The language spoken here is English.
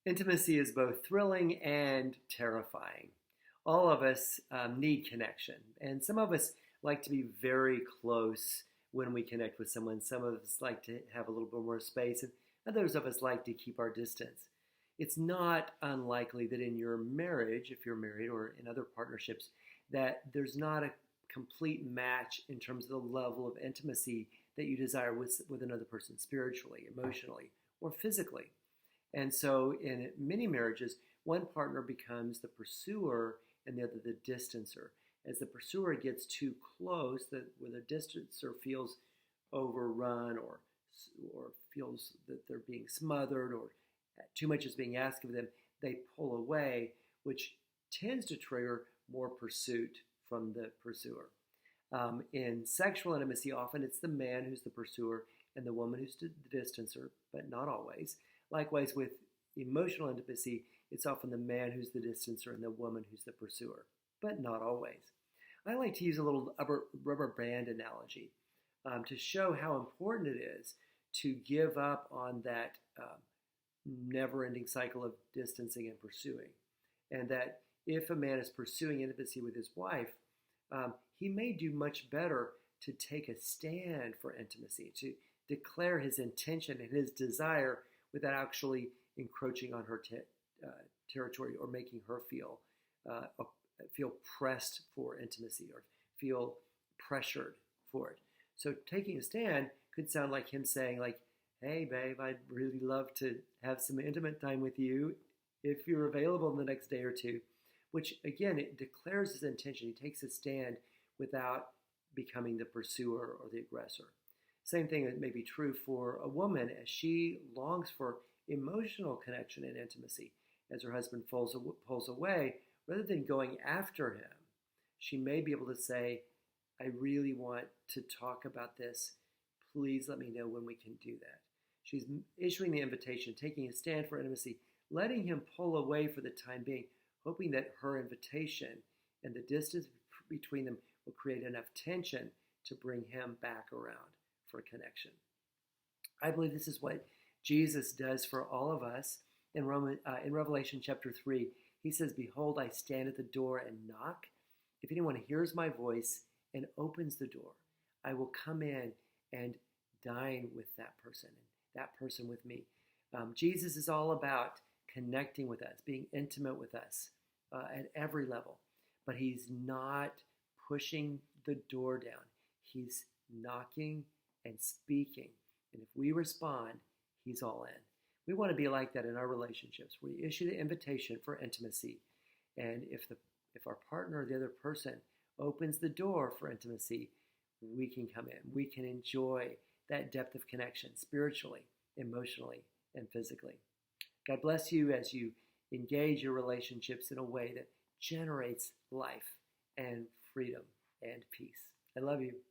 Intimacy is both thrilling and terrifying. All of us need connection, and some of us like to be very close when we connect with someone. Some of us like to have a little bit more space, and others of us like to keep our distance. It's not unlikely that in your marriage, if you're married or in other partnerships, that there's not a complete match in terms of the level of intimacy that you desire with another person spiritually, emotionally, or physically. And so in many marriages, one partner becomes the pursuer and the other the distancer. As the pursuer gets too close, where the distancer feels overrun or feels that they're being smothered or too much is being asked of them, they pull away, which tends to trigger more pursuit from the pursuer. In sexual intimacy, often it's the man who's the pursuer and the woman who's the distancer, but not always. Likewise, with emotional intimacy, it's often the man who's the distancer and the woman who's the pursuer, but not always. I like to use a little rubber band analogy to show how important it is to give up on that never-ending cycle of distancing and pursuing. And that if a man is pursuing intimacy with his wife, he may do much better to take a stand for intimacy, to declare his intention and his desire without actually encroaching on her territory or making her feel pressed for intimacy or feel pressured for it. So taking a stand could sound like him saying, like, "Hey, babe, I'd really love to have some intimate time with you if you're available in the next day or two," which, again, it declares his intention. He takes a stand without becoming the pursuer or the aggressor. Same thing that may be true for a woman as she longs for emotional connection and intimacy. As her husband pulls away, rather than going after him, she may be able to say, "I really want to talk about this. Please let me know when we can do that." She's issuing the invitation, taking a stand for intimacy, letting him pull away for the time being, hoping that her invitation and the distance between them will create enough tension to bring him back around for connection. I believe this is what Jesus does for all of us. In Revelation chapter 3, he says, "Behold, I stand at the door and knock. If anyone hears my voice and opens the door, I will come in and dine with that person, and that person with me." Jesus is all about connecting with us, being intimate with us at every level. But he's not pushing the door down. He's knocking and speaking. And if we respond, he's all in. We want to be like that in our relationships. We issue the invitation for intimacy. And if our partner or the other person opens the door for intimacy, we can come in. We can enjoy that depth of connection spiritually, emotionally, and physically. God bless you as you engage your relationships in a way that generates life and freedom and peace. I love you.